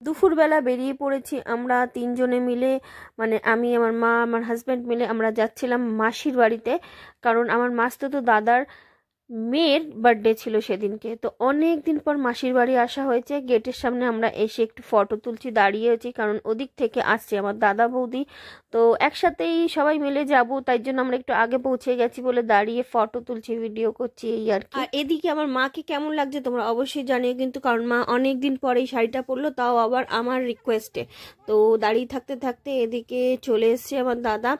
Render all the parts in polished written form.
দুপুরবেলা বেরিয়ে পড়েছি আমরা তিনজনে মিলে, মানে আমি, আমার মা, আমার হাজব্যান্ড মিলে আমরা যাচ্ছিলাম মাসির বাড়িতে। কারণ আমার মাসতুতো দাদার মেয়ের বার্থডে ছিল সেদিনকে। তো অনেক দিন পর মাসির বাড়ি আসা হয়েছে। গেটের সামনে আমরা এসে একটু ফটো তুলছি, দাঁড়িয়েছি, কারণ ওদিক থেকে আসছে আমার দাদা বৌদি। তো একসাথেই সবাই মিলে যাব, তাই জন্য আমরা একটু আগে পৌঁছে গেছি বলে দাঁড়িয়ে ফটো তুলছি, ভিডিও করছি, এই আর কি। আর এদিকে আমার মাকে কেমন লাগছে তোমরা অবশ্যই জানিও কিন্তু, কারণ মা অনেক দিন পরে এই শাড়িটা পরলো, তাও আবার আমার রিকোয়েস্টে। তো দাঁড়িয়ে থাকতে থাকতে এদিকে চলে এসছে আমার দাদা,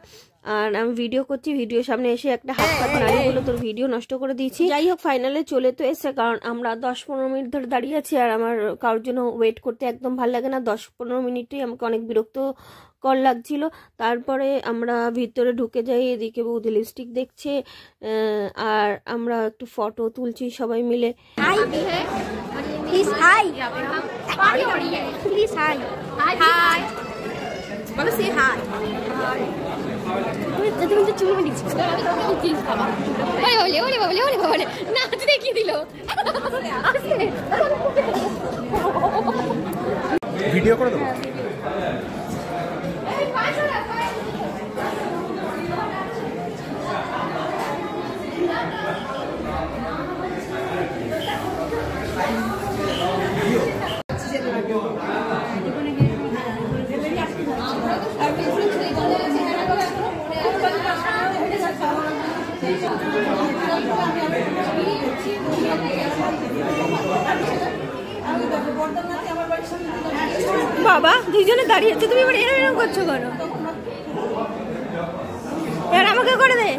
আর আমি ভিডিও করছি। ভিডিওর সামনে এসে একটা হাত পাত নাড়িয়ে বলে তোর ভিডিও নষ্ট করে দিয়েছি। যাই হোক, ফাইনালে চলে তো এসছে, কারণ আমরা 10-15 মিনিট ধরে দাঁড়িয়ে আছি, আর আমার কারোর জন্য ওয়েট করতে একদম ভালো লাগে না। 10-15 মিনিটই আমাকে অনেক বিরক্ত কর লাগছিল। তারপরে আমরা ভিতরে ঢুকে যাই, এদিকে বৌদি লিপস্টিক দেখছে, আর আমরা একটু ফটো তুলছি সবাই মিলে। ভিডিও করে দেবো। বাবা দুইজনে দাঁড়িয়ে আছে, তুমি এবার এরকম করছো কেন? এবার আমাকে করে দে।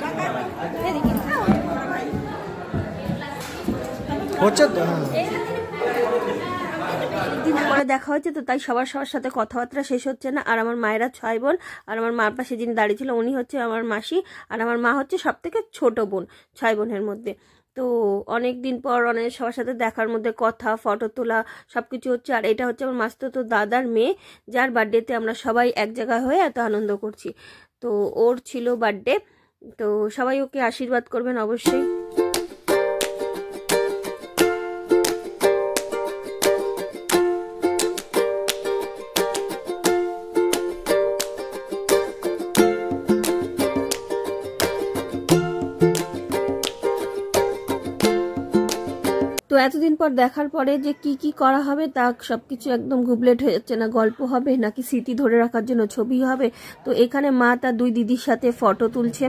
পরে দেখা হচ্ছে, তো তাই সবার সাথে কথাবার্তা শেষ হচ্ছে না। আর আমার মায়েরা 6 বোন, আর আমার মার পাশে যিনি দাঁড়িয়ে ছিল উনি হচ্ছে আমার মাসি, আর আমার মা হচ্ছে সব থেকে ছোট বোন 6 বোনের মধ্যে। তো অনেক দিন পর অনেক সবার সাথে দেখার মধ্যে কথা, ফটো তোলা, সবকিছু হচ্ছে। আর এটা হচ্ছে আমার মাসতুতো দাদার মেয়ে, যার বার্থডেতে আমরা সবাই এক জায়গায় হয়ে এত আনন্দ করছি। তো ওর ছিল বার্থডে, তো সবাই ওকে আশীর্বাদ করবেন অবশ্যই। তো এতদিন পর দেখার পরে যে কি কি করা হবে তা সবকিছু একদম গুবলেট হয়ে যাচ্ছে, না গল্প হবে নাকি স্মৃতি ধরে রাখার জন্য ছবি হবে। তো এখানে মা তার 2 দিদির সাথে ফটো তুলছে,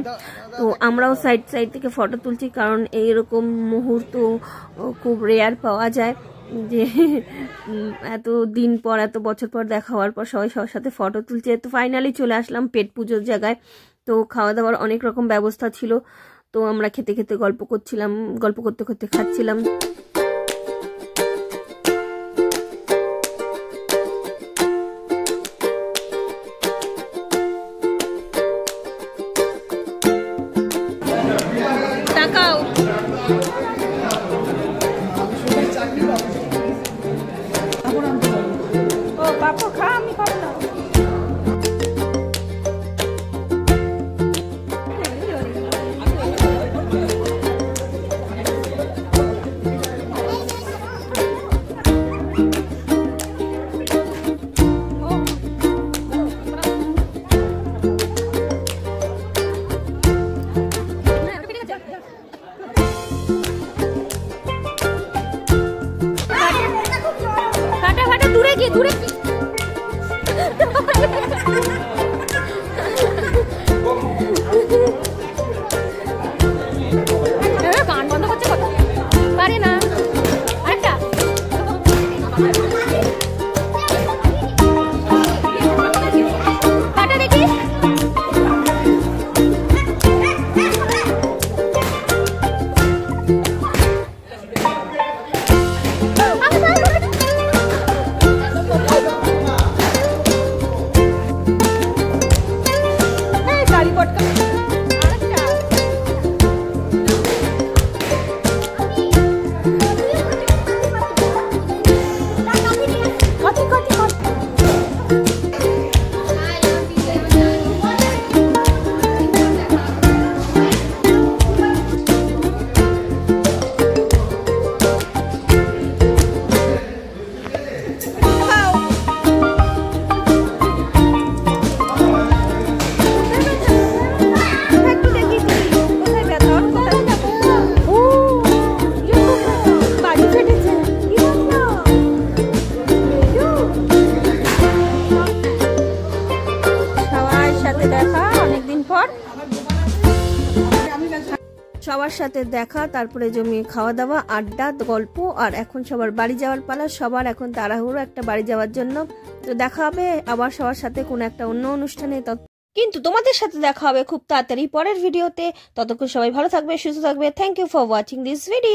তো আমরাও সাইড থেকে ফটো তুলছি, কারণ এইরকম মুহূর্ত খুব রেয়ার পাওয়া যায় যে এত দিন পর, এত বছর পর দেখা হওয়ার পর সবাই সবার সাথে ফটো তুলছে। তো ফাইনালি চলে আসলাম পেট পুজোর জায়গায়। তো খাওয়া দাওয়ার অনেক রকম ব্যবস্থা ছিল, তো আমরা খেতে খেতে গল্প করছিলাম, গল্প করতে করতে খাচ্ছিলাম। পর সবার সাথে দেখা, তারপরে জমিয়ে খাওয়া দাওয়া, আড্ডা, গল্প, আর এখন সবার বাড়ি যাওয়ার পালা। সবার এখন তাড়াহুড়ো একটা বাড়ি যাওয়ার জন্য। তো দেখা হবে আবার সবার সাথে কোনো একটা অন্য অনুষ্ঠানে, কিন্তু তোমাদের সাথে দেখা হবে খুব তাড়াতাড়ি পরের ভিডিওতে। ততক্ষণ সবাই ভালো থাকবে, সুস্থ থাকবে। Thank you for watching this video.